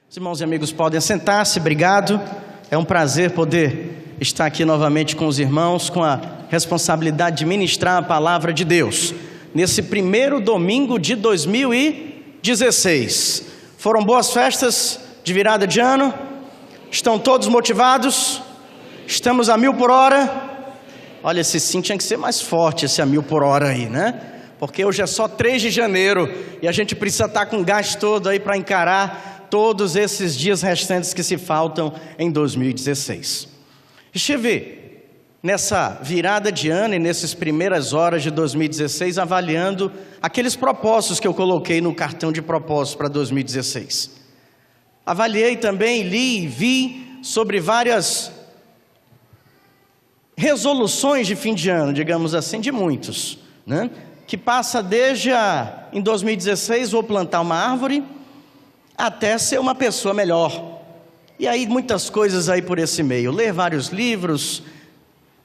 Os irmãos e amigos podem sentar-se, obrigado. É um prazer poder estar aqui novamente com os irmãos, com a responsabilidade de ministrar a palavra de Deus, nesse primeiro domingo de 2016. Foram boas festas de virada de ano? Estão todos motivados? Estamos a 1000 por hora? Olha, esse sim tinha que ser mais forte, esse a 1000 por hora aí, né? Porque hoje é só 3 de janeiro e a gente precisa estar com o gás todo aí para encarar todos esses dias restantes que se faltam em 2016. Estive nessa virada de ano e nessas primeiras horas de 2016 avaliando aqueles propósitos que eu coloquei no cartão de propósitos para 2016. Avaliei também, li e vi sobre várias resoluções de fim de ano, digamos assim, de muitos, né? Que passa desde em 2016 vou plantar uma árvore, até ser uma pessoa melhor. E aí muitas coisas aí por esse meio, ler vários livros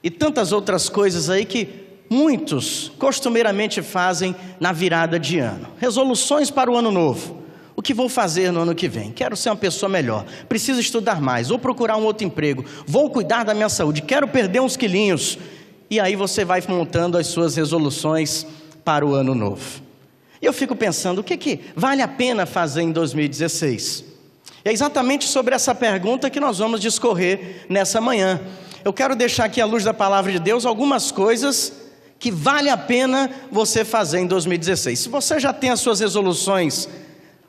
e tantas outras coisas aí que muitos costumeiramente fazem na virada de ano. Resoluções para o ano novo. O que vou fazer no ano que vem? Quero ser uma pessoa melhor, preciso estudar mais, vou procurar um outro emprego, vou cuidar da minha saúde, quero perder uns quilinhos. E aí você vai montando as suas resoluções para o ano novo. E eu fico pensando, o que vale a pena fazer em 2016? É exatamente sobre essa pergunta que nós vamos discorrer nessa manhã. Eu quero deixar aqui à luz da palavra de Deus algumas coisas que vale a pena você fazer em 2016. Se você já tem as suas resoluções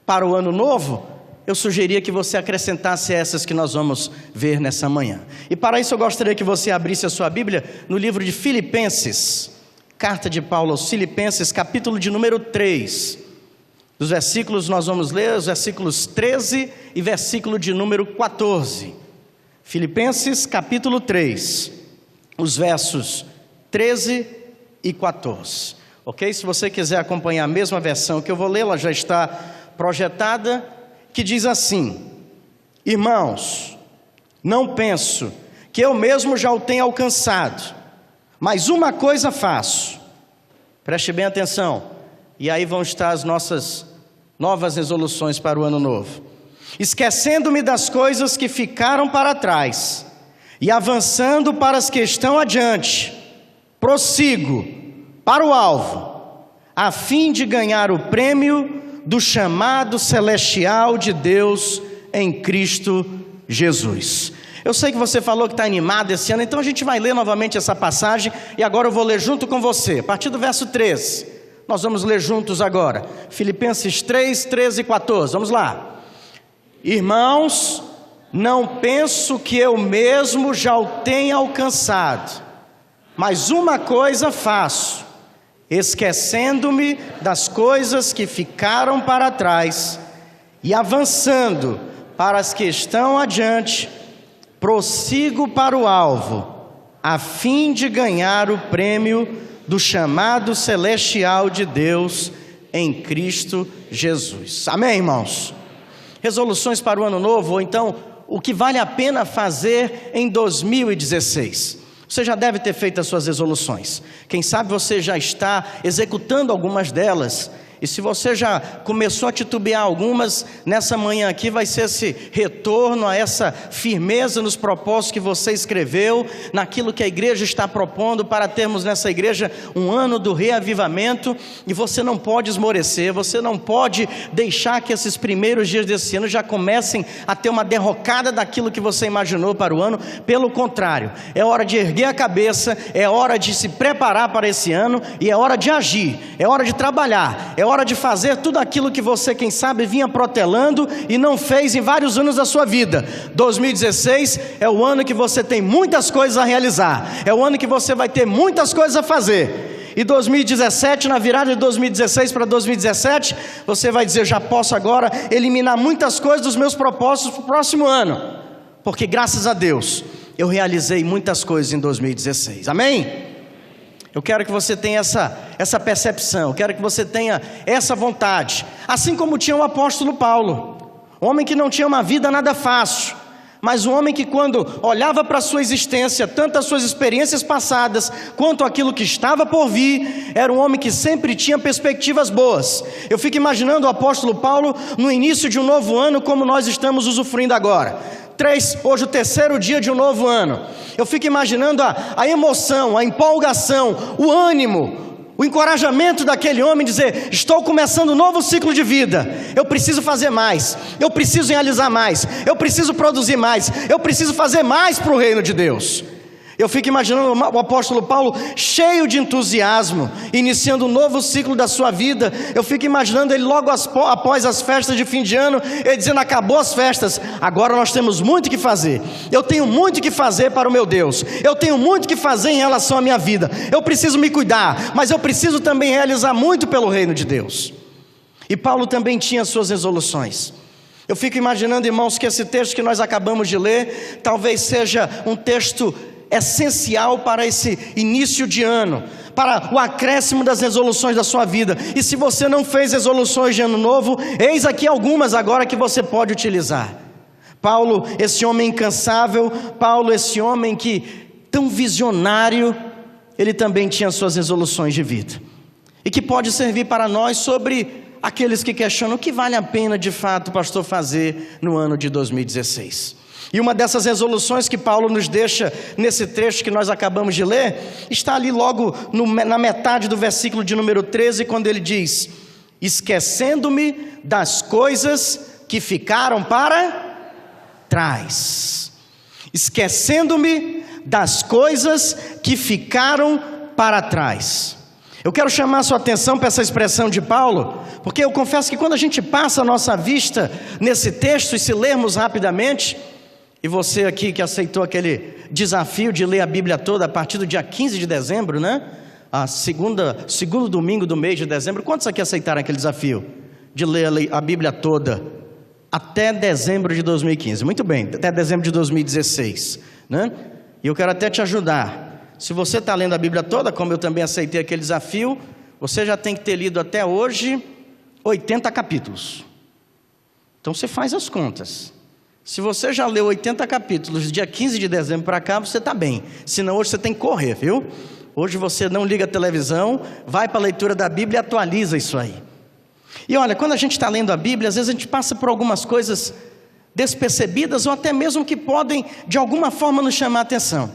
para o ano novo, eu sugeria que você acrescentasse essas que nós vamos ver nessa manhã. E para isso eu gostaria que você abrisse a sua Bíblia no livro de Filipenses. Carta de Paulo aos Filipenses, capítulo de número 3. Dos versículos nós vamos ler os versículos 13 e versículo de número 14. Filipenses, capítulo 3, os versos 13 e 14. Ok? Se você quiser acompanhar a mesma versão que eu vou ler, ela já está projetada, que diz assim: Irmãos, não penso que eu mesmo já o tenha alcançado, mas uma coisa faço, preste bem atenção, e aí vão estar as nossas novas resoluções para o ano novo. Esquecendo-me das coisas que ficaram para trás, e avançando para as que estão adiante, prossigo para o alvo, a fim de ganhar o prêmio do chamado celestial de Deus em Cristo Jesus. Eu sei que você falou que está animado esse ano, então a gente vai ler novamente essa passagem, e agora eu vou ler junto com você, a partir do verso 13, nós vamos ler juntos agora, Filipenses 3, 13 e 14, vamos lá. Irmãos, não penso que eu mesmo já o tenha alcançado, mas uma coisa faço, esquecendo-me das coisas que ficaram para trás, e avançando para as que estão adiante, prossigo para o alvo, a fim de ganhar o prêmio do chamado celestial de Deus em Cristo Jesus. Amém, irmãos? Resoluções para o ano novo, ou então, o que vale a pena fazer em 2016. Você já deve ter feito as suas resoluções. Quem sabe você já está executando algumas delas. E se você já começou a titubear algumas, nessa manhã aqui vai ser esse retorno a essa firmeza nos propósitos que você escreveu, naquilo que a igreja está propondo para termos nessa igreja um ano do reavivamento. E você não pode esmorecer, você não pode deixar que esses primeiros dias desse ano já comecem a ter uma derrocada daquilo que você imaginou para o ano. Pelo contrário, é hora de erguer a cabeça, é hora de se preparar para esse ano, e é hora de agir, é hora de trabalhar, é hora de fazer tudo aquilo que você, quem sabe, vinha protelando e não fez em vários anos da sua vida. 2016 é o ano que você tem muitas coisas a realizar, é o ano que você vai ter muitas coisas a fazer. E 2017, na virada de 2016 para 2017, você vai dizer: já posso agora eliminar muitas coisas dos meus propósitos para o próximo ano, porque graças a Deus eu realizei muitas coisas em 2016, amém? Eu quero que você tenha essa percepção, eu quero que você tenha essa vontade, assim como tinha o apóstolo Paulo, homem que não tinha uma vida nada fácil, mas um homem que, quando olhava para a sua existência, tanto as suas experiências passadas, quanto aquilo que estava por vir, era um homem que sempre tinha perspectivas boas. Eu fico imaginando o apóstolo Paulo no início de um novo ano, como nós estamos usufruindo agora. Hoje o terceiro dia de um novo ano. Eu fico imaginando a emoção, a empolgação, o ânimo, o encorajamento daquele homem, dizer: estou começando um novo ciclo de vida, eu preciso fazer mais, eu preciso realizar mais, eu preciso produzir mais, eu preciso fazer mais para o reino de Deus. Eu fico imaginando o apóstolo Paulo cheio de entusiasmo, iniciando um novo ciclo da sua vida. Eu fico imaginando ele logo após as festas de fim de ano, ele dizendo: acabou as festas, agora nós temos muito que fazer, eu tenho muito que fazer para o meu Deus, eu tenho muito que fazer em relação à minha vida, eu preciso me cuidar, mas eu preciso também realizar muito pelo reino de Deus. E Paulo também tinha suas resoluções. Eu fico imaginando, irmãos, que esse texto que nós acabamos de ler, talvez seja um texto essencial para esse início de ano, para o acréscimo das resoluções da sua vida. E se você não fez resoluções de ano novo, eis aqui algumas agora que você pode utilizar. Paulo, esse homem incansável, Paulo, esse homem que tão visionário, ele também tinha suas resoluções de vida, e que pode servir para nós sobre aqueles que questionam o que vale a pena de fato, pastor, fazer no ano de 2016. E uma dessas resoluções que Paulo nos deixa nesse trecho que nós acabamos de ler, está ali logo na metade do versículo de número 13, quando ele diz: esquecendo-me das coisas que ficaram para trás. Esquecendo-me das coisas que ficaram para trás. Eu quero chamar a sua atenção para essa expressão de Paulo, porque eu confesso que quando a gente passa a nossa vista nesse texto, e se lermos rapidamente, e você aqui que aceitou aquele desafio de ler a Bíblia toda a partir do dia 15 de dezembro, né? Segundo domingo do mês de dezembro, quantos aqui aceitaram aquele desafio de ler a Bíblia toda até dezembro de 2015? Muito bem, até dezembro de 2016, né? E eu quero até te ajudar. Se você está lendo a Bíblia toda, como eu também aceitei aquele desafio, você já tem que ter lido até hoje 80 capítulos. Então você faz as contas. Se você já leu 80 capítulos, dia 15 de dezembro para cá, você está bem. Senão hoje você tem que correr, viu? Hoje você não liga a televisão, vai para a leitura da Bíblia e atualiza isso aí. E olha, quando a gente está lendo a Bíblia, às vezes a gente passa por algumas coisas despercebidas, ou até mesmo que podem de alguma forma nos chamar a atenção.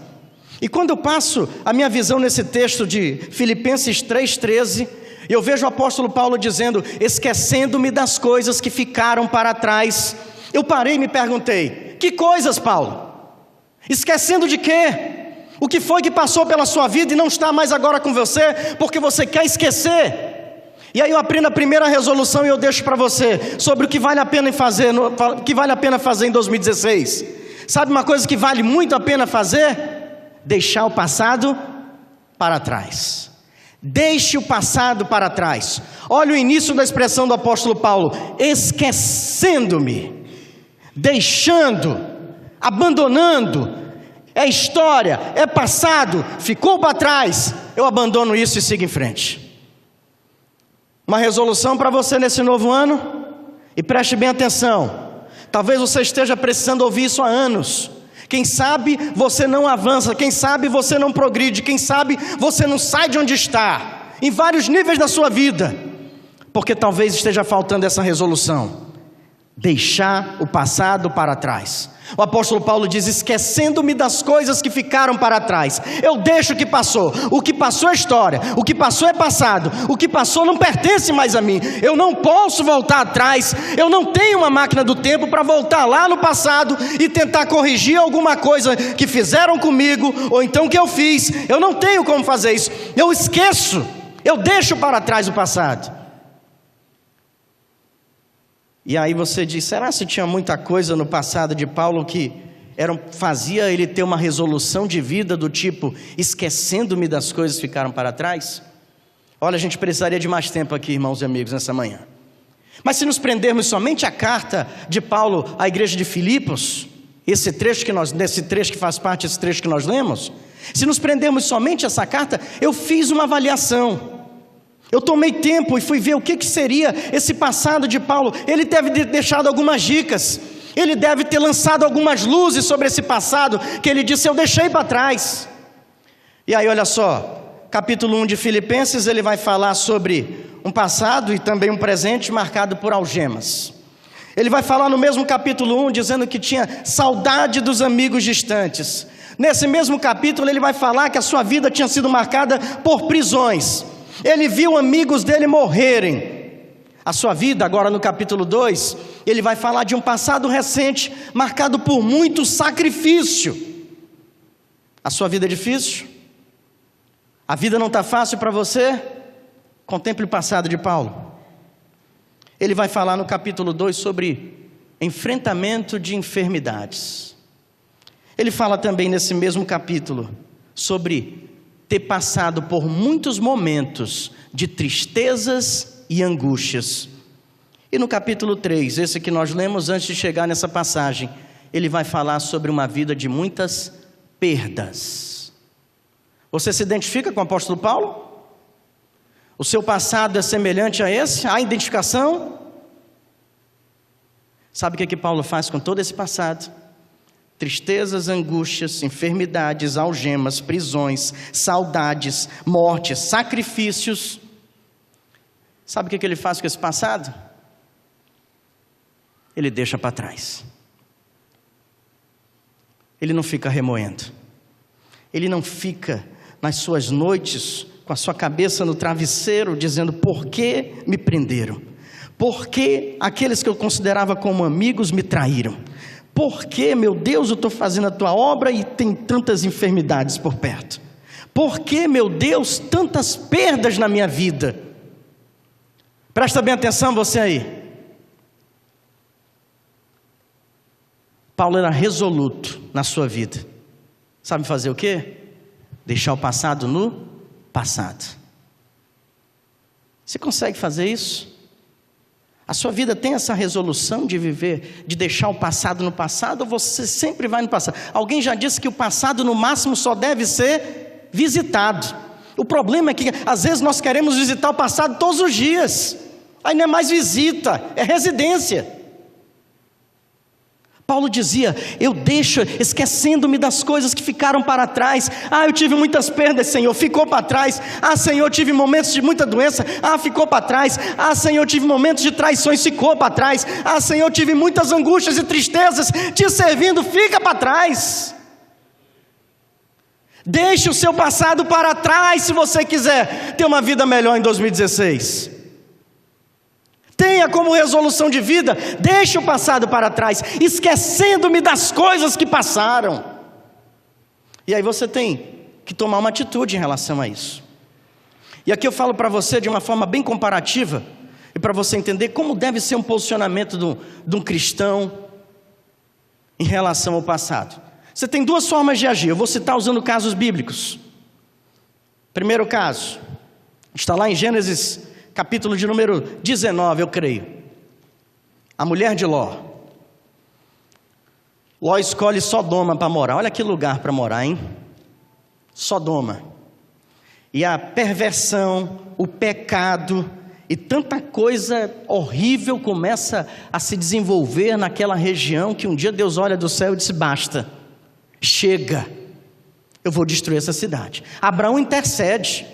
E quando eu passo a minha visão nesse texto de Filipenses 3,13, eu vejo o apóstolo Paulo dizendo: esquecendo-me das coisas que ficaram para trás. Eu parei e me perguntei: que coisas, Paulo? Esquecendo de quê? O que foi que passou pela sua vida e não está mais agora com você, porque você quer esquecer? E aí eu aprendo a primeira resolução e eu deixo para você, sobre o que vale a pena fazer, em 2016. Sabe uma coisa que vale muito a pena fazer? Deixar o passado para trás. Deixe o passado para trás. Olha o início da expressão do apóstolo Paulo: esquecendo-me, deixando, abandonando. É história, é passado, ficou para trás, eu abandono isso e sigo em frente. Uma resolução para você nesse novo ano, e preste bem atenção. Talvez você esteja precisando ouvir isso há anos. Quem sabe você não avança, quem sabe você não progride, quem sabe você não sai de onde está, em vários níveis da sua vida, porque talvez esteja faltando essa resolução: deixar o passado para trás. O apóstolo Paulo diz: esquecendo-me das coisas que ficaram para trás. Eu deixo o que passou é história, o que passou é passado, o que passou não pertence mais a mim. Eu não posso voltar atrás, eu não tenho uma máquina do tempo para voltar lá no passado e tentar corrigir alguma coisa que fizeram comigo, ou então que eu fiz. Eu não tenho como fazer isso, eu esqueço, eu deixo para trás o passado. E aí você diz: será que tinha muita coisa no passado de Paulo que fazia ele ter uma resolução de vida do tipo: esquecendo-me das coisas que ficaram para trás? Olha, a gente precisaria de mais tempo aqui, irmãos e amigos, nessa manhã. Mas se nos prendermos somente à carta de Paulo à igreja de Filipos, nesse trecho que faz parte desse trecho que nós lemos, se nos prendermos somente a essa carta, eu fiz uma avaliação. Eu tomei tempo e fui ver o que seria esse passado de Paulo. Ele deve ter deixado algumas dicas. Ele deve ter lançado algumas luzes sobre esse passado, que ele disse, eu deixei para trás. E aí olha só, capítulo 1 de Filipenses, ele vai falar sobre um passado e também um presente marcado por algemas. Ele vai falar no mesmo capítulo 1, dizendo que tinha saudade dos amigos distantes. Nesse mesmo capítulo ele vai falar que a sua vida tinha sido marcada por prisões. Ele viu amigos dele morrerem. A sua vida, agora no capítulo 2, ele vai falar de um passado recente, marcado por muito sacrifício. A sua vida é difícil? A vida não está fácil para você? Contemple o passado de Paulo. Ele vai falar no capítulo 2 sobre enfrentamento de enfermidades. Ele fala também nesse mesmo capítulo sobre ter passado por muitos momentos de tristezas e angústias. E no capítulo 3, esse que nós lemos antes de chegar nessa passagem, ele vai falar sobre uma vida de muitas perdas. Você se identifica com o apóstolo Paulo? O seu passado é semelhante a esse? Há identificação? Sabe o que Paulo faz com todo esse passado? Tristezas, angústias, enfermidades, algemas, prisões, saudades, mortes, sacrifícios. Sabe o que ele faz com esse passado? Ele deixa para trás. Ele não fica remoendo. Ele não fica nas suas noites com a sua cabeça no travesseiro dizendo, por que me prenderam? Por que aqueles que eu considerava como amigos me traíram? Por que, meu Deus, eu estou fazendo a tua obra e tem tantas enfermidades por perto? Por que, meu Deus, tantas perdas na minha vida? Presta bem atenção você aí. Paulo era resoluto na sua vida. Sabe fazer o quê? Deixar o passado no passado. Você consegue fazer isso? A sua vida tem essa resolução de viver, de deixar o passado no passado, ou você sempre vai no passado? Alguém já disse que o passado no máximo só deve ser visitado. O problema é que às vezes nós queremos visitar o passado todos os dias. Aí não é mais visita, é residência. Paulo dizia, eu deixo, esquecendo-me das coisas que ficaram para trás. Eu tive muitas perdas, Senhor, ficou para trás. Senhor, tive momentos de muita doença, ficou para trás. Senhor, tive momentos de traições, ficou para trás. Senhor, tive muitas angústias e tristezas, te servindo, fica para trás. Deixe o seu passado para trás, se você quiser ter uma vida melhor em 2016. Tenha como resolução de vida, deixe o passado para trás, esquecendo-me das coisas que passaram. E aí você tem que tomar uma atitude em relação a isso. E aqui eu falo para você de uma forma bem comparativa, e para você entender como deve ser um posicionamento de um cristão em relação ao passado. Você tem duas formas de agir, eu vou citar usando casos bíblicos. Primeiro caso, está lá em Gênesis capítulo de número 19, eu creio. A mulher de Ló. Ló escolhe Sodoma para morar. Olha que lugar para morar, hein? Sodoma. E a perversão, o pecado e tanta coisa horrível começa a se desenvolver naquela região, que um dia Deus olha do céu e diz, basta, chega, eu vou destruir essa cidade. Abraão intercede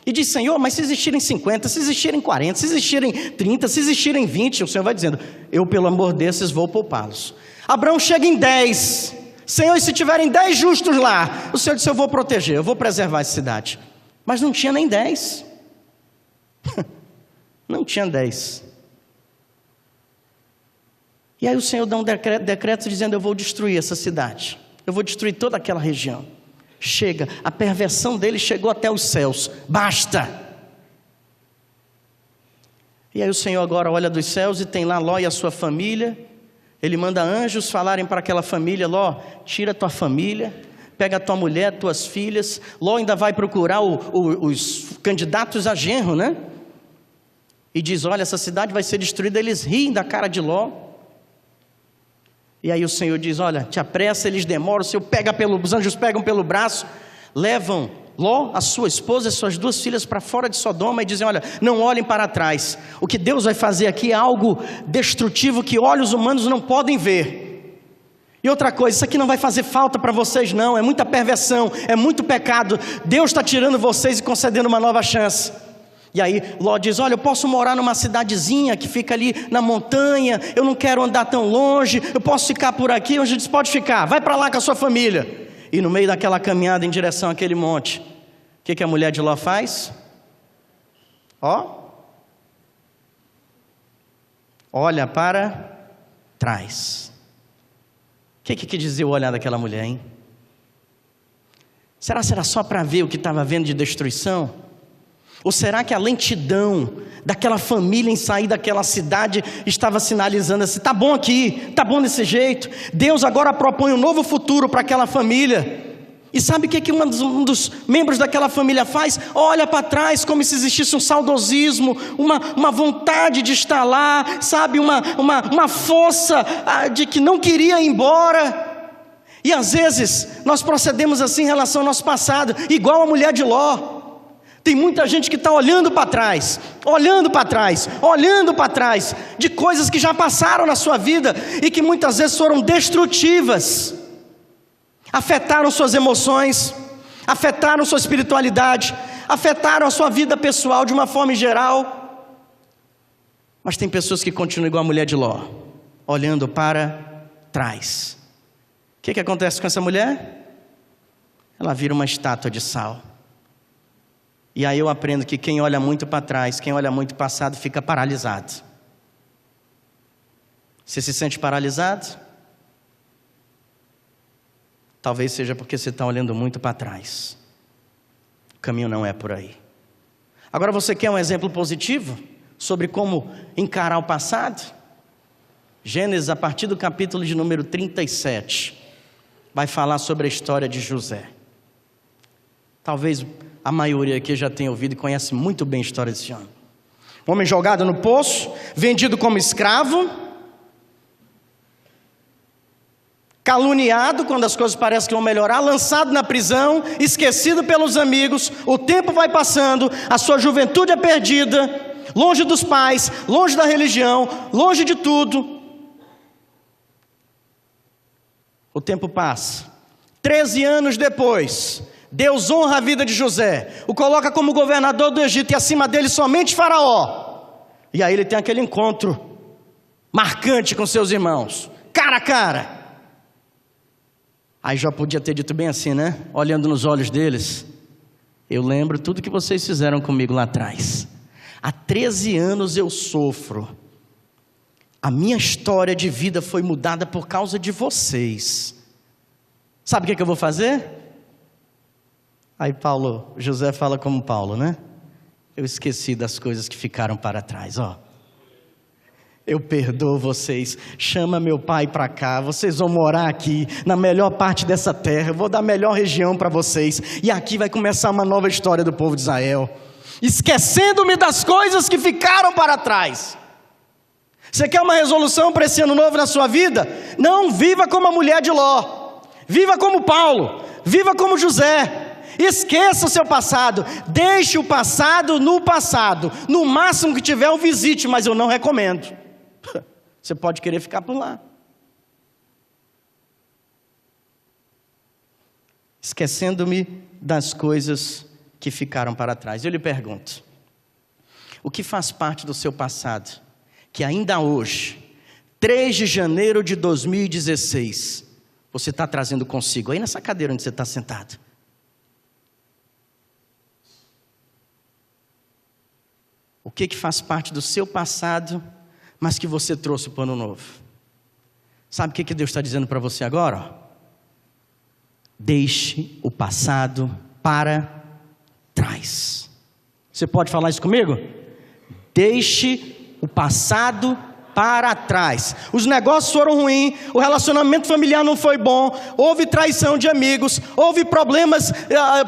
e diz, Senhor, mas se existirem 50, se existirem 40, se existirem 30, se existirem 20, o Senhor vai dizendo, eu pelo amor desses vou poupá-los. Abraão chega em 10, Senhor, e se tiverem 10 justos lá? O Senhor disse, eu vou proteger, eu vou preservar essa cidade. Mas não tinha nem 10. Não tinha 10. E aí o Senhor dá um decreto dizendo, eu vou destruir essa cidade. Eu vou destruir toda aquela região. Chega, a perversão dele chegou até os céus, basta. E aí o Senhor agora olha dos céus e tem lá Ló e a sua família. Ele manda anjos falarem para aquela família, Ló, tira a tua família, pega a tua mulher, tuas filhas. Ló ainda vai procurar os candidatos a genro, né? E diz, olha, essa cidade vai ser destruída. Eles riem da cara de Ló. E aí o Senhor diz, olha, te apressa, eles demoram, os anjos pegam pelo braço, levam Ló, a sua esposa e suas 2 filhas para fora de Sodoma e dizem, olha, não olhem para trás, o que Deus vai fazer aqui é algo destrutivo que olhos humanos não podem ver. E outra coisa, isso aqui não vai fazer falta para vocês não, é muita perversão, é muito pecado. Deus está tirando vocês e concedendo uma nova chance. E aí Ló diz, olha, eu posso morar numa cidadezinha que fica ali na montanha, eu não quero andar tão longe, eu posso ficar por aqui. Onde diz, pode ficar, vai para lá com a sua família. E no meio daquela caminhada em direção àquele monte, o que a mulher de Ló faz? Olha para trás. O que quer dizer o olhar daquela mulher, hein? Será só para ver o que estava vendo de destruição? Ou será que a lentidão daquela família em sair daquela cidade estava sinalizando assim, tá bom aqui, tá bom desse jeito, Deus agora propõe um novo futuro para aquela família. E sabe o que um dos membros daquela família faz? Olha para trás como se existisse um saudosismo, uma vontade de estar lá, sabe, uma força de que não queria ir embora. E às vezes nós procedemos assim em relação ao nosso passado, igual a mulher de Ló. Tem muita gente que está olhando para trás, de coisas que já passaram na sua vida e que muitas vezes foram destrutivas, afetaram suas emoções, afetaram sua espiritualidade, afetaram a sua vida pessoal de uma forma geral. Mas tem pessoas que continuam igual a mulher de Ló, olhando para trás. O que acontece com essa mulher? Ela vira uma estátua de sal. E aí eu aprendo que quem olha muito para trás, quem olha muito para o passado, fica paralisado. Você se sente paralisado? Talvez seja porque você está olhando muito para trás. O caminho não é por aí. Agora você quer um exemplo positivo sobre como encarar o passado? Gênesis, a partir do capítulo de número 37, vai falar sobre a história de José. Talvez a maioria aqui já tenha ouvido e conhece muito bem a história desse homem. Um homem jogado no poço, vendido como escravo, caluniado quando as coisas parecem que vão melhorar, lançado na prisão, esquecido pelos amigos. O tempo vai passando, a sua juventude é perdida, longe dos pais, longe da religião, longe de tudo. O tempo passa. 13 anos depois, Deus honra a vida de José, o coloca como governador do Egito, e acima dele somente Faraó. E aí ele tem aquele encontro marcante com seus irmãos, cara a cara. Aí já podia ter dito bem assim, né? Olhando nos olhos deles, eu lembro tudo que vocês fizeram comigo lá atrás. Há 13 anos eu sofro. A minha história de vida foi mudada por causa de vocês. Sabe o que eu vou fazer? Aí José fala como Paulo, né? Eu esqueci das coisas que ficaram para trás, Eu perdoo vocês, chama meu pai para cá, vocês vão morar aqui, na melhor parte dessa terra, eu vou dar a melhor região para vocês, e aqui vai começar uma nova história do povo de Israel, esquecendo-me das coisas que ficaram para trás. Você quer uma resolução para esse ano novo na sua vida? Não viva como a mulher de Ló, viva como Paulo, viva como José. Esqueça o seu passado, deixe o passado no passado, no máximo que tiver o visite, mas eu não recomendo. Você pode querer ficar por lá. Esquecendo-me das coisas que ficaram para trás. Eu lhe pergunto, o que faz parte do seu passado, que ainda hoje, 3 de janeiro de 2016, você está trazendo consigo, aí nessa cadeira onde você está sentado? O que faz parte do seu passado, mas que você trouxe para o ano novo? Sabe o que Deus está dizendo para você agora? Deixe o passado para trás. Você pode falar isso comigo? Deixe o passado para trás. Os negócios foram ruins, o relacionamento familiar não foi bom, houve traição de amigos, houve problemas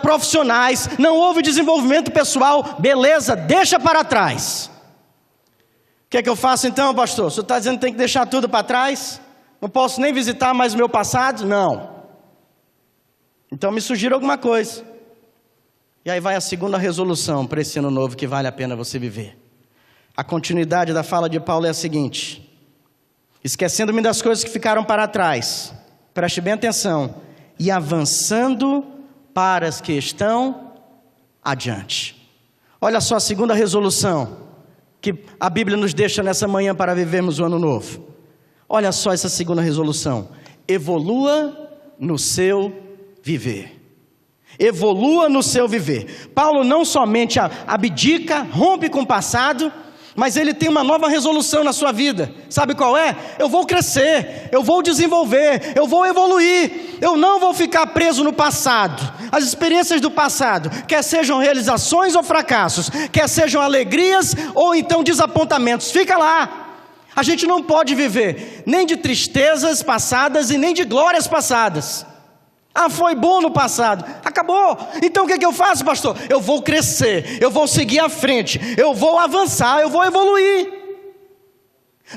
profissionais, não houve desenvolvimento pessoal. Beleza, deixa para trás. O que eu faço então, pastor? O senhor está dizendo que tem que deixar tudo para trás? Não posso nem visitar mais o meu passado? Não. Então me sugira alguma coisa. E aí vai a segunda resolução para esse ano novo que vale a pena você viver. A continuidade da fala de Paulo é a seguinte: esquecendo-me das coisas que ficaram para trás, preste bem atenção, e avançando para as que estão adiante. Olha só a segunda resolução que a Bíblia nos deixa nessa manhã para vivermos o ano novo. Olha só essa segunda resolução: evolua no seu viver. Evolua no seu viver. Paulo não somente abdica, rompe com o passado, mas ele tem uma nova resolução na sua vida. Sabe qual é? Eu vou crescer, eu vou desenvolver, eu vou evoluir. Eu não vou ficar preso no passado. As experiências do passado, quer sejam realizações ou fracassos, quer sejam alegrias ou então desapontamentos, fica lá. A gente não pode viver nem de tristezas passadas e nem de glórias passadas. Ah, foi bom no passado, acabou. Então o que eu faço, pastor? Eu vou crescer, eu vou seguir à frente, eu vou avançar, eu vou evoluir.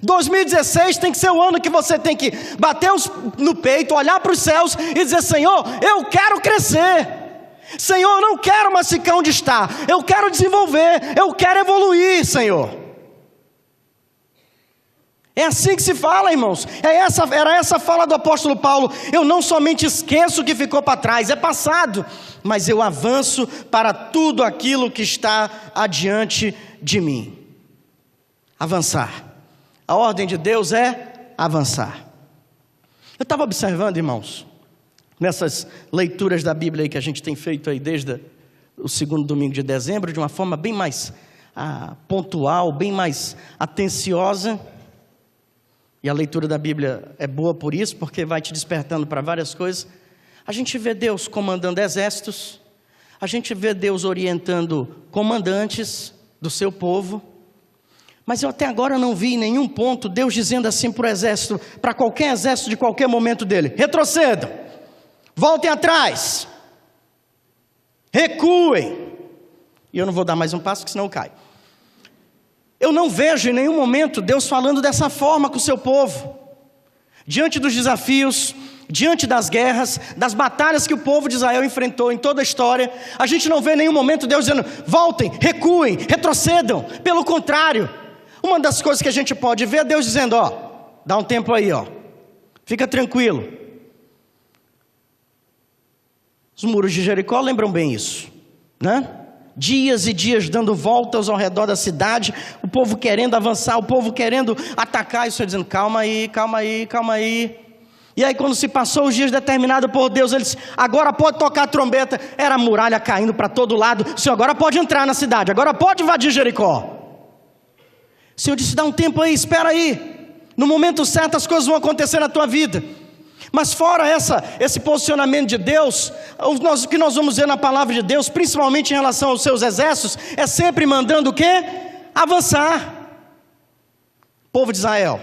2016 tem que ser o ano que você tem que bater no peito, olhar para os céus e dizer: Senhor, eu quero crescer. Senhor, eu não quero mais ficar onde está, eu quero desenvolver, eu quero evoluir, Senhor. É assim que se fala, irmãos. Era essa a fala do apóstolo Paulo. Eu não somente esqueço o que ficou para trás, é passado, mas eu avanço para tudo aquilo que está adiante de mim. Avançar. A ordem de Deus é avançar. Eu estava observando, irmãos, nessas leituras da Bíblia aí que a gente tem feito aí desde o segundo domingo de dezembro, de uma forma bem mais pontual, bem mais atenciosa. E a leitura da Bíblia é boa por isso, porque vai te despertando para várias coisas. A gente vê Deus comandando exércitos, a gente vê Deus orientando comandantes do seu povo, mas eu até agora não vi em nenhum ponto Deus dizendo assim para o exército, para qualquer exército de qualquer momento dele: retrocedam, voltem atrás, recuem. E eu não vou dar mais um passo, porque senão eu caio. Eu não vejo em nenhum momento Deus falando dessa forma com o seu povo. Diante dos desafios, diante das guerras, das batalhas que o povo de Israel enfrentou em toda a história, a gente não vê em nenhum momento Deus dizendo: voltem, recuem, retrocedam. Pelo contrário, uma das coisas que a gente pode ver é Deus dizendo: ó, dá um tempo aí, ó, fica tranquilo. Os muros de Jericó lembram bem isso, né? Dias e dias dando voltas ao redor da cidade, o povo querendo avançar, o povo querendo atacar, e o Senhor dizendo: calma aí, calma aí, calma aí. E aí quando se passou os dias determinados por Deus, ele disse: agora pode tocar a trombeta. Era a muralha caindo para todo lado. O Senhor agora pode entrar na cidade, agora pode invadir Jericó. O Senhor disse: dá um tempo aí, espera aí, no momento certo as coisas vão acontecer na tua vida. Mas fora esse posicionamento de Deus, o que nós vamos ver na palavra de Deus, principalmente em relação aos seus exércitos, é sempre mandando o quê? Avançar. Povo de Israel,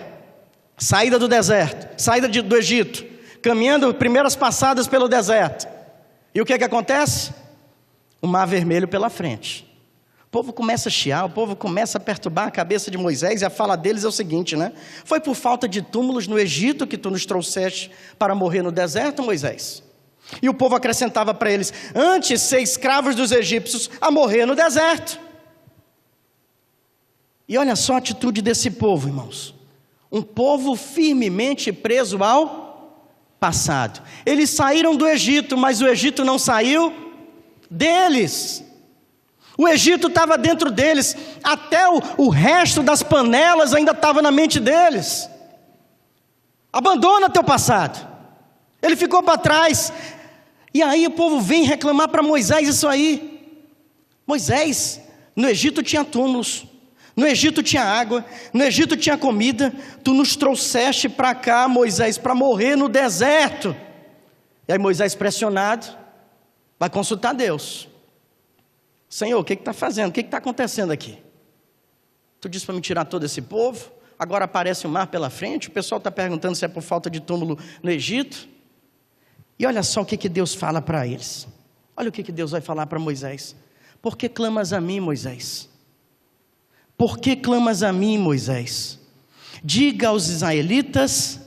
saída do deserto, saída do Egito, caminhando primeiras passadas pelo deserto. E o que acontece? O mar vermelho pela frente. O povo começa a chiar, o povo começa a perturbar a cabeça de Moisés, e a fala deles é o seguinte, né? Foi por falta de túmulos no Egito que tu nos trouxeste para morrer no deserto, Moisés? E o povo acrescentava para eles: antes ser escravos dos egípcios a morrer no deserto. E olha só a atitude desse povo, irmãos. Um povo firmemente preso ao passado. Eles saíram do Egito, mas o Egito não saiu deles. O Egito estava dentro deles, até o resto das panelas ainda estava na mente deles. Abandona teu passado. Ele ficou para trás. E aí o povo vem reclamar para Moisés isso aí. Moisés, no Egito tinha túmulos, no Egito tinha água, no Egito tinha comida. Tu nos trouxeste para cá, Moisés, para morrer no deserto. E aí Moisés, pressionado, vai consultar Deus. Senhor, o que está fazendo? O que está acontecendo aqui? Tu disse para me tirar todo esse povo, agora aparece o mar pela frente, o pessoal está perguntando se é por falta de túmulo no Egito. E olha só o que Deus fala para eles. Olha o que Deus vai falar para Moisés. Por que clamas a mim, Moisés? Por que clamas a mim, Moisés? Diga aos israelitas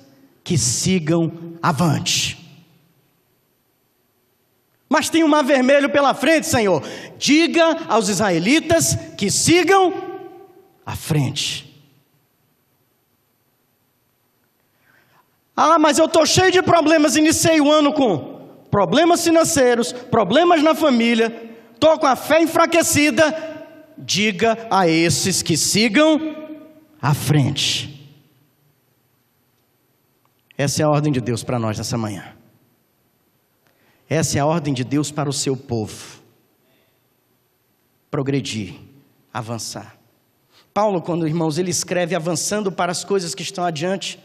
que sigam avante. Mas tem um mar vermelho pela frente, Senhor. Diga aos israelitas que sigam à frente. Ah, mas eu estou cheio de problemas, iniciei o ano com problemas financeiros, problemas na família, estou com a fé enfraquecida. Diga a esses que sigam à frente. Essa é a ordem de Deus para nós nessa manhã. Essa é a ordem de Deus para o seu povo. Progredir, avançar. Paulo, quando, irmãos, ele escreve avançando para as coisas que estão adiante,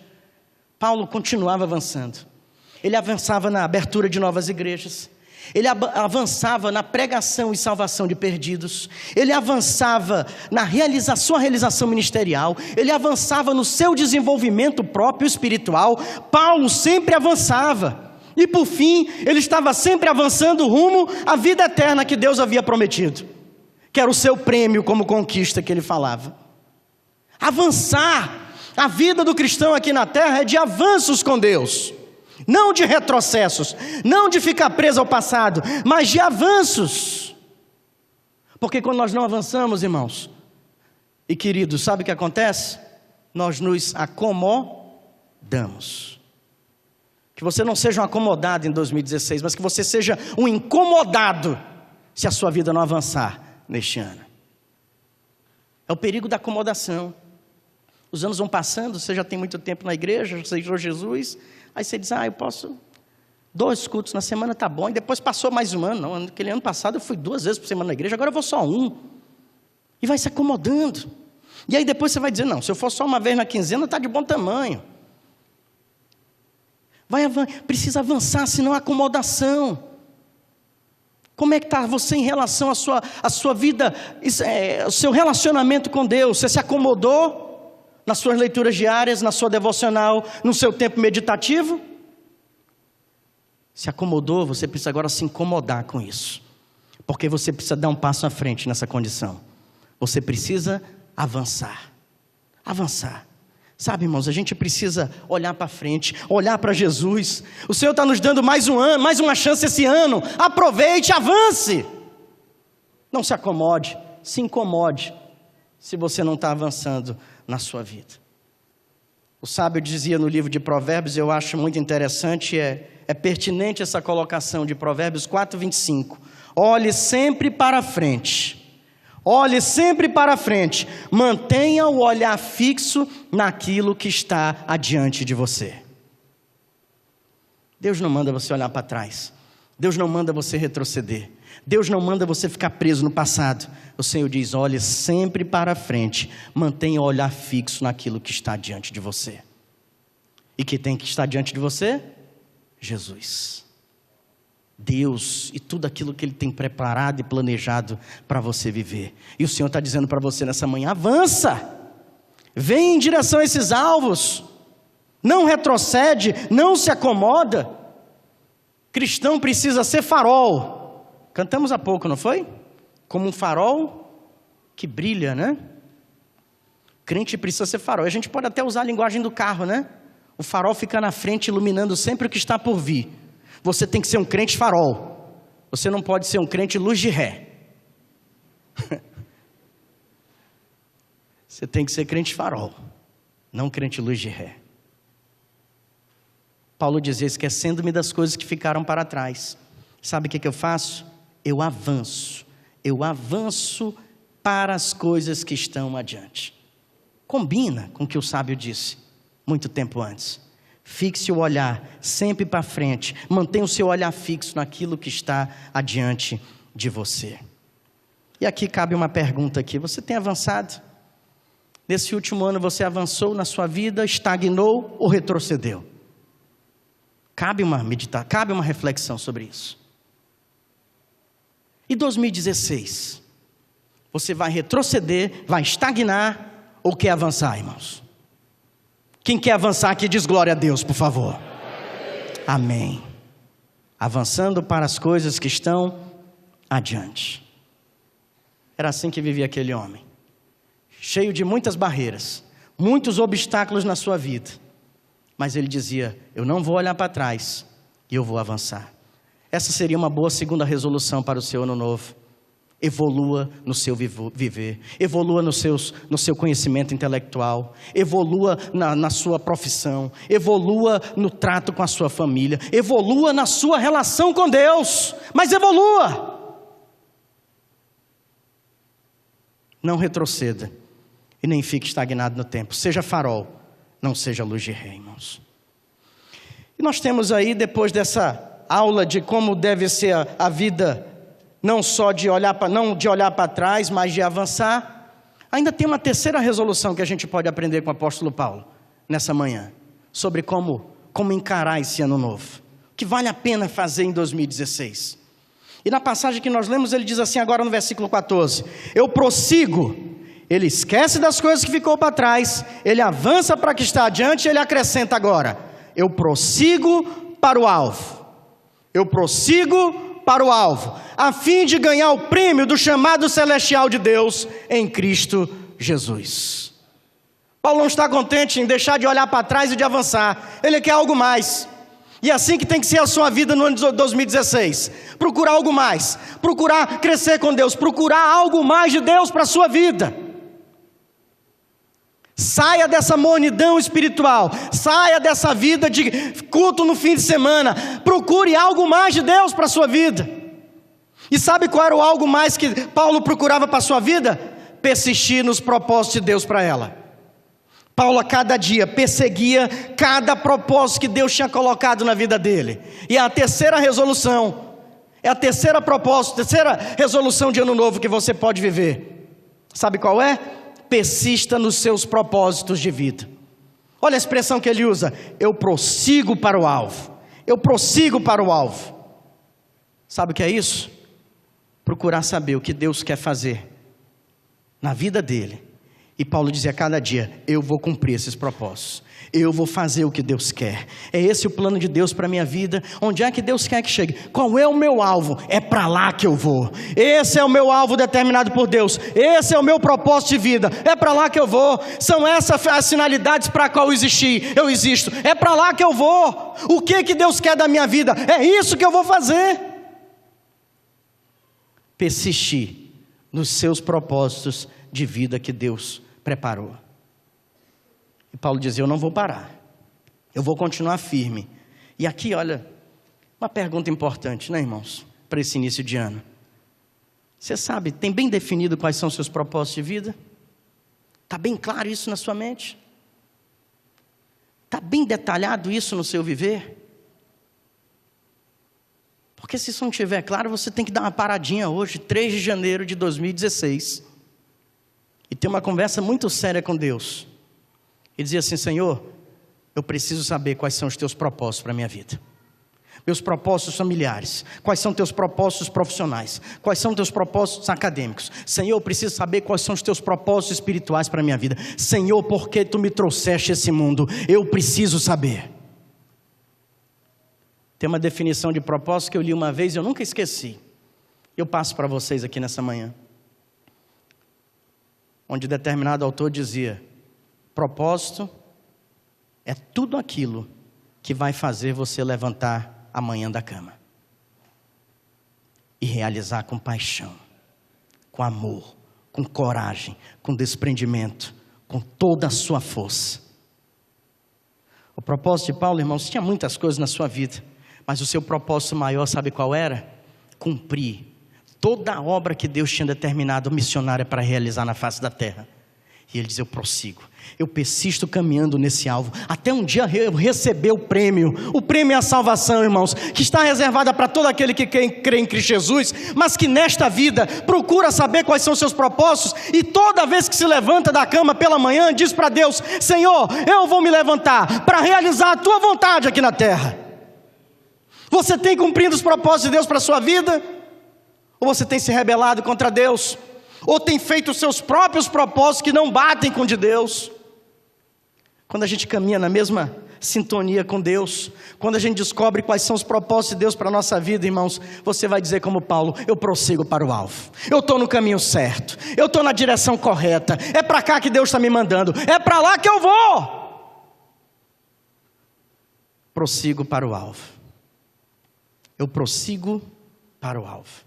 Paulo continuava avançando. Ele avançava na abertura de novas igrejas. Ele avançava na pregação e salvação de perdidos. Ele avançava na sua realização ministerial. Ele avançava no seu desenvolvimento próprio espiritual. Paulo sempre avançava. E por fim, ele estava sempre avançando rumo à vida eterna que Deus havia prometido, que era o seu prêmio como conquista que ele falava. Avançar. A vida do cristão aqui na terra é de avanços com Deus. Não de retrocessos, não de ficar preso ao passado, mas de avanços. Porque quando nós não avançamos, irmãos e queridos, sabe o que acontece? Nós nos acomodamos. Que você não seja um acomodado em 2016, mas que você seja um incomodado se a sua vida não avançar neste ano. É o perigo da acomodação. Os anos vão passando, você já tem muito tempo na igreja, você aceitou Jesus, aí você diz, eu posso 2 cultos na semana, tá bom, e depois passou mais um ano. Não, aquele ano passado eu fui 2 vezes por semana na igreja, agora eu vou só 1. E vai se acomodando. E aí depois você vai dizer, não, se eu for só uma vez na quinzena, está de bom tamanho. Precisa avançar, senão a acomodação. Como é que está você em relação à sua vida, o seu relacionamento com Deus? Você se acomodou nas suas leituras diárias, na sua devocional, no seu tempo meditativo? Se acomodou, você precisa agora se incomodar com isso. Porque você precisa dar um passo à frente nessa condição. Você precisa avançar. Avançar. Sabe, irmãos, a gente precisa olhar para frente, olhar para Jesus. O Senhor está nos dando mais um ano, mais uma chance esse ano. Aproveite, avance. Não se acomode, se incomode, se você não está avançando na sua vida. O sábio dizia no livro de Provérbios, eu acho muito interessante, é pertinente essa colocação de Provérbios 4:25. Olhe sempre para frente. Olhe sempre para frente, mantenha o olhar fixo naquilo que está adiante de você. Deus não manda você olhar para trás, Deus não manda você retroceder, Deus não manda você ficar preso no passado. O Senhor diz, olhe sempre para frente, mantenha o olhar fixo naquilo que está diante de você. E que tem que estar diante de você? Jesus. Deus e tudo aquilo que Ele tem preparado e planejado para você viver. E o Senhor está dizendo para você nessa manhã, avança, vem em direção a esses alvos, não retrocede, não se acomoda. Cristão precisa ser farol. Cantamos há pouco, não foi? Como um farol que brilha, né? Crente precisa ser farol. A gente pode até usar a linguagem do carro, né? O farol fica na frente iluminando sempre o que está por vir. Você tem que ser um crente farol. Você não pode ser um crente luz de ré. Você tem que ser crente farol, não crente luz de ré. Paulo dizia, esquecendo-me das coisas que ficaram para trás. Sabe o que eu faço? Eu avanço para as coisas que estão adiante. Combina com o que o sábio disse, muito tempo antes. Fixe o olhar sempre para frente. Mantenha o seu olhar fixo naquilo que está adiante de você. E aqui cabe uma pergunta aqui. Você tem avançado? Nesse último ano você avançou na sua vida, estagnou ou retrocedeu? Cabe uma reflexão sobre isso. E 2016? Você vai retroceder, vai estagnar ou quer avançar, irmãos? Quem quer avançar aqui diz glória a Deus, por favor. Amém. Avançando para as coisas que estão adiante. Era assim que vivia aquele homem. Cheio de muitas barreiras, muitos obstáculos na sua vida. Mas ele dizia, eu não vou olhar para trás e eu vou avançar. Essa seria uma boa segunda resolução para o seu ano novo. Evolua no seu viver, evolua no seu conhecimento intelectual, evolua na sua profissão, evolua no trato com a sua família, evolua na sua relação com Deus, mas evolua. Não retroceda e nem fique estagnado no tempo. Seja farol, não seja luz de rei, irmãos. E nós temos aí, depois dessa aula de como deve ser a vida, não só de olhar para trás, mas de avançar, ainda tem uma terceira resolução que a gente pode aprender com o apóstolo Paulo, nessa manhã, sobre como encarar esse ano novo, que vale a pena fazer em 2016. E na passagem que nós lemos, ele diz assim agora no versículo 14, eu prossigo, ele esquece das coisas que ficou para trás, ele avança para o que está adiante, ele acrescenta agora, eu prossigo para o alvo, eu prossigo para o alvo, a fim de ganhar o prêmio do chamado celestial de Deus em Cristo Jesus. Paulo não está contente em deixar de olhar para trás e de avançar, ele quer algo mais, e é assim que tem que ser a sua vida no ano de 2016, procurar algo mais, procurar crescer com Deus, procurar algo mais de Deus para a sua vida. Saia dessa mornidão espiritual, saia dessa vida de culto no fim de semana, procure algo mais de Deus para a sua vida. E sabe qual era o algo mais que Paulo procurava para a sua vida? Persistir nos propósitos de Deus para ela. Paulo a cada dia perseguia cada propósito que Deus tinha colocado na vida dele. E a terceira resolução, é a terceira propósito, terceira resolução de ano novo que você pode viver. Sabe qual é? Persista nos seus propósitos de vida. Olha a expressão que ele usa, eu prossigo para o alvo, eu prossigo para o alvo. Sabe o que é isso? Procurar saber o que Deus quer fazer na vida dele. E Paulo dizia a cada dia, eu vou cumprir esses propósitos, eu vou fazer o que Deus quer. É esse o plano de Deus para a minha vida. Onde é que Deus quer que chegue? Qual é o meu alvo? É para lá que eu vou. Esse é o meu alvo determinado por Deus, esse é o meu propósito de vida, é para lá que eu vou. São essas as finalidades para a qual eu existo, é para lá que eu vou. O que Deus quer da minha vida? É isso que eu vou fazer. Persistir nos seus propósitos de vida que Deus preparou. E Paulo dizia, eu não vou parar, eu vou continuar firme. E aqui, olha, uma pergunta importante, né, irmãos, para esse início de ano. Você sabe, tem bem definido quais são os seus propósitos de vida? Está bem claro isso na sua mente? Está bem detalhado isso no seu viver? Porque se isso não estiver claro, você tem que dar uma paradinha hoje, 3 de janeiro de 2016, e ter uma conversa muito séria com Deus, e dizer assim, Senhor, eu preciso saber quais são os teus propósitos para a minha vida, meus propósitos familiares, quais são teus propósitos profissionais, quais são teus propósitos acadêmicos. Senhor, eu preciso saber quais são os teus propósitos espirituais para a minha vida. Senhor, por que tu me trouxeste esse mundo? Eu preciso saber. Tem uma definição de propósito que eu li uma vez e eu nunca esqueci. Eu passo para vocês aqui nessa manhã. Onde determinado autor dizia, propósito é tudo aquilo que vai fazer você levantar amanhã da cama. E realizar com paixão, com amor, com coragem, com desprendimento, com toda a sua força. O propósito de Paulo, irmãos, tinha muitas coisas na sua vida, mas o seu propósito maior, sabe qual era? Cumprir toda a obra que Deus tinha determinado missionária para realizar na face da terra. E ele diz, eu prossigo, eu persisto caminhando nesse alvo, até um dia eu receber o prêmio é a salvação, irmãos, que está reservada para todo aquele que crê em Cristo Jesus, mas que nesta vida procura saber quais são os seus propósitos, e toda vez que se levanta da cama pela manhã, diz para Deus, Senhor, eu vou me levantar para realizar a tua vontade aqui na terra. Você tem cumprido os propósitos de Deus para a sua vida? Ou você tem se rebelado contra Deus? Ou tem feito os seus próprios propósitos que não batem com o de Deus? Quando a gente caminha na mesma sintonia com Deus, quando a gente descobre quais são os propósitos de Deus para a nossa vida, irmãos, você vai dizer como Paulo, eu prossigo para o alvo, eu estou no caminho certo, eu estou na direção correta, é para cá que Deus está me mandando, é para lá que eu vou. Prossigo para o alvo. Eu prossigo para o alvo.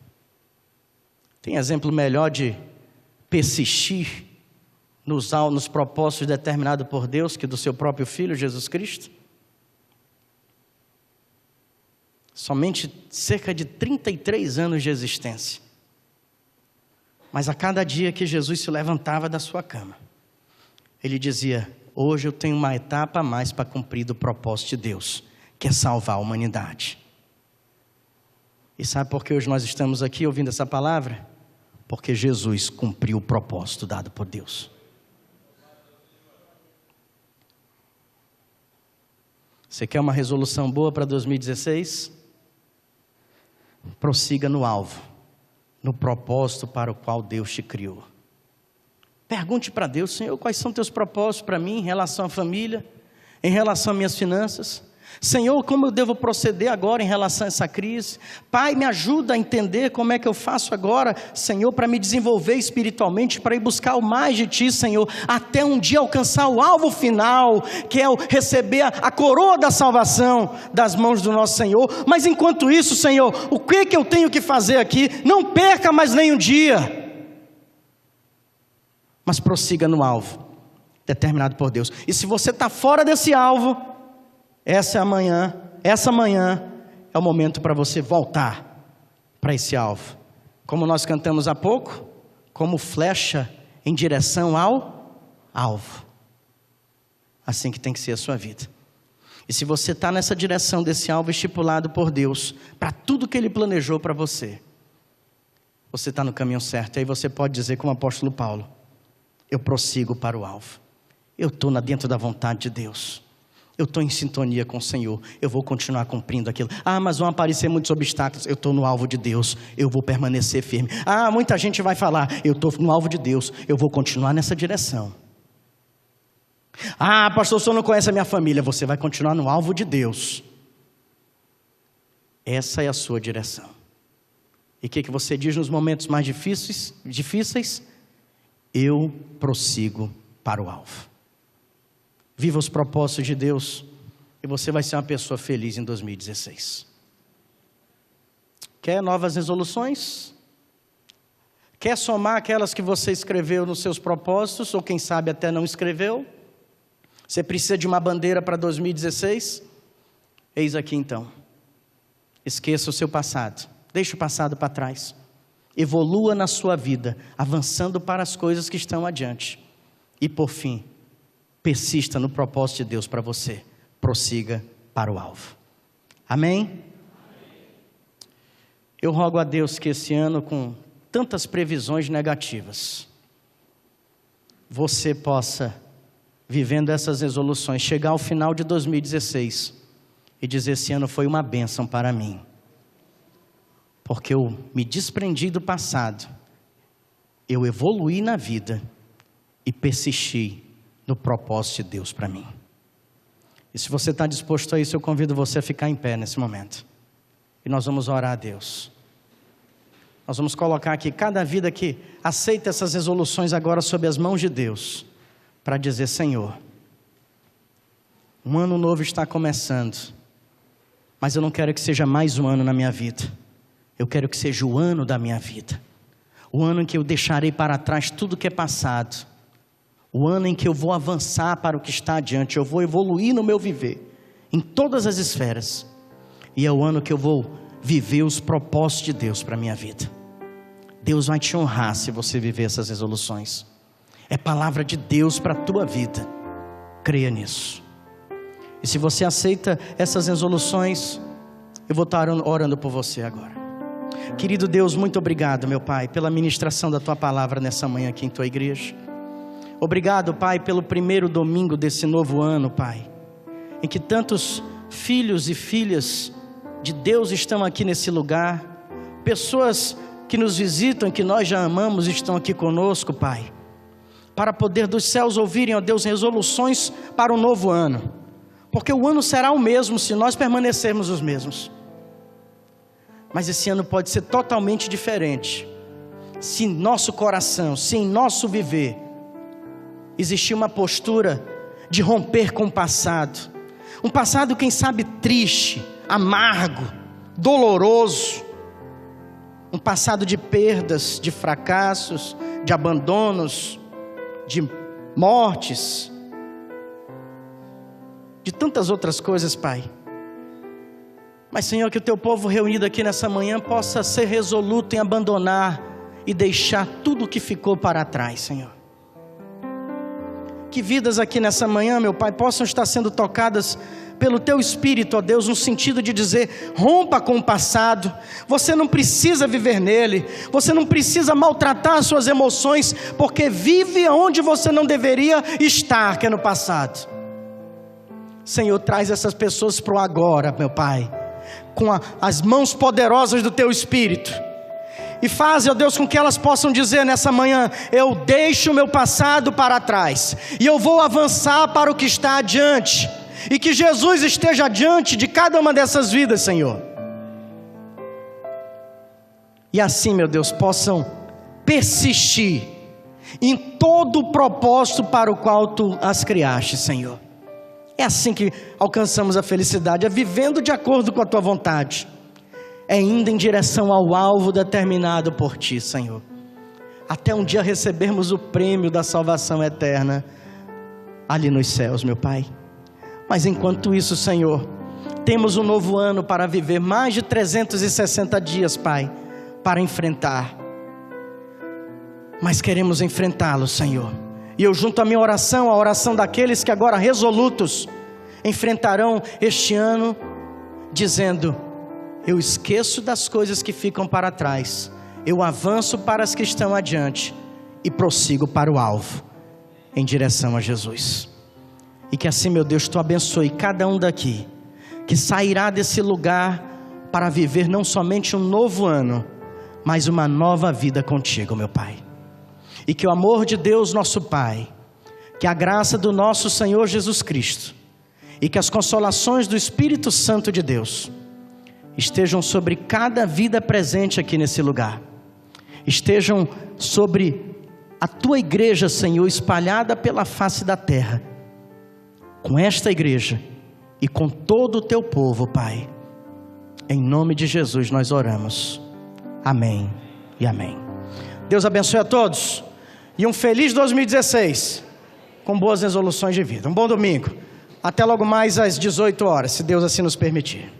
Tem exemplo melhor de persistir nos propósitos determinados por Deus que do seu próprio Filho, Jesus Cristo? Somente cerca de 33 anos de existência. Mas a cada dia que Jesus se levantava da sua cama, ele dizia: hoje eu tenho uma etapa a mais para cumprir do propósito de Deus, que é salvar a humanidade. E sabe por que hoje nós estamos aqui ouvindo essa palavra? Porque Jesus cumpriu o propósito dado por Deus. Você quer uma resolução boa para 2016? Prossiga no alvo, no propósito para o qual Deus te criou. Pergunte para Deus: Senhor, quais são teus propósitos para mim em relação à família, em relação às minhas finanças? Senhor, como eu devo proceder agora em relação a essa crise? Pai, me ajuda a entender como é que eu faço agora, Senhor, para me desenvolver espiritualmente, para ir buscar o mais de Ti, Senhor, até um dia alcançar o alvo final, que é receber a coroa da salvação das mãos do nosso Senhor. Mas enquanto isso, Senhor, o que eu tenho que fazer aqui? Não perca mais nem um dia, mas prossiga no alvo determinado por Deus. E se você está fora desse alvo, essa manhã é o momento para você voltar para esse alvo. Como nós cantamos há pouco, como flecha em direção ao alvo. Assim que tem que ser a sua vida. E se você está nessa direção desse alvo estipulado por Deus, para tudo que Ele planejou para você, você está no caminho certo. E aí você pode dizer como o apóstolo Paulo: eu prossigo para o alvo. Eu estou dentro da vontade de Deus. Eu estou em sintonia com o Senhor, eu vou continuar cumprindo aquilo. Mas vão aparecer muitos obstáculos. Eu estou no alvo de Deus, eu vou permanecer firme. Muita gente vai falar: eu estou no alvo de Deus, eu vou continuar nessa direção. Pastor, o senhor não conhece a minha família. Você vai continuar no alvo de Deus. Essa é a sua direção. E o que você diz nos momentos mais difíceis? Eu prossigo para o alvo. Viva os propósitos de Deus e você vai ser uma pessoa feliz em 2016. Quer novas resoluções? Quer somar aquelas que você escreveu nos seus propósitos, ou quem sabe até não escreveu? Você precisa de uma bandeira para 2016? Eis aqui então. Esqueça o seu passado, deixe o passado para trás. Evolua na sua vida, avançando para as coisas que estão adiante. E por fim, persista no propósito de Deus para você. Prossiga para o alvo. Amém? Eu rogo a Deus que esse ano, com tantas previsões negativas, você possa, vivendo essas resoluções, chegar ao final de 2016 e dizer: esse ano foi uma bênção para mim, porque eu me desprendi do passado, eu evoluí na vida e persisti no propósito de Deus para mim. E se você está disposto a isso, eu convido você a ficar em pé nesse momento. E nós vamos orar a Deus. Nós vamos colocar aqui cada vida que aceita essas resoluções agora sob as mãos de Deus, para dizer: Senhor, um ano novo está começando, mas eu não quero que seja mais um ano na minha vida. Eu quero que seja o ano da minha vida. O ano em que eu deixarei para trás tudo que é passado. O ano em que eu vou avançar para o que está adiante. Eu vou evoluir no meu viver, em todas as esferas. E é o ano que eu vou viver os propósitos de Deus para a minha vida. Deus vai te honrar se você viver essas resoluções. É palavra de Deus para a tua vida. Creia nisso. E se você aceita essas resoluções, eu vou estar orando por você agora. Querido Deus, muito obrigado, meu Pai, pela ministração da Tua palavra nessa manhã aqui em Tua igreja. Obrigado, Pai, pelo primeiro domingo desse novo ano, Pai, em que tantos filhos e filhas de Deus estão aqui nesse lugar. Pessoas que nos visitam, que nós já amamos, estão aqui conosco, Pai, para poder dos céus ouvirem, ó Deus, resoluções para o novo ano. Porque o ano será o mesmo se nós permanecermos os mesmos. Mas esse ano pode ser totalmente diferente se em nosso coração, se em nosso viver existir uma postura de romper com o passado. Um passado, quem sabe, triste, amargo, doloroso. um passado de perdas, de fracassos, de abandonos, de mortes, de tantas outras coisas, Pai. Mas, Senhor, que o Teu povo reunido aqui nessa manhã possa ser resoluto em abandonar e deixar tudo o que ficou para trás, Senhor. Que vidas aqui nessa manhã, meu Pai, possam estar sendo tocadas pelo Teu Espírito, ó Deus, no sentido de dizer: rompa com o passado, você não precisa viver nele, você não precisa maltratar suas emoções, porque vive onde você não deveria estar, que é no passado. Senhor, traz essas pessoas para o agora, meu Pai, com as mãos poderosas do Teu Espírito, e faz, ó Deus, com que elas possam dizer nessa manhã: eu deixo o meu passado para trás, e eu vou avançar para o que está adiante, e que Jesus esteja adiante de cada uma dessas vidas, Senhor. E assim, meu Deus, possam persistir em todo o propósito para o qual Tu as criaste, Senhor. É assim que alcançamos a felicidade, é vivendo de acordo com a Tua vontade, é indo em direção ao alvo determinado por Ti, Senhor, até um dia recebermos o prêmio da salvação eterna ali nos céus, meu Pai. Mas enquanto isso, Senhor, temos um novo ano para viver, mais de 360 dias, Pai, para enfrentar. Mas queremos enfrentá-lo, Senhor. E eu junto a minha oração, a oração daqueles que agora resolutos enfrentarão este ano, dizendo: eu esqueço das coisas que ficam para trás, eu avanço para as que estão adiante e prossigo para o alvo, em direção a Jesus. E que assim, meu Deus, Tu abençoe cada um daqui, que sairá desse lugar para viver não somente um novo ano, mas uma nova vida contigo, meu Pai. E que o amor de Deus nosso Pai, que a graça do nosso Senhor Jesus Cristo, e que as consolações do Espírito Santo de Deus estejam sobre cada vida presente aqui nesse lugar, estejam sobre a Tua igreja, Senhor, espalhada pela face da terra, com esta igreja e com todo o Teu povo, Pai. Em nome de Jesus nós oramos. Amém e amém. Deus abençoe a todos e um feliz 2016 com boas resoluções de vida. Um bom domingo. Até logo mais às 18 horas, se Deus assim nos permitir.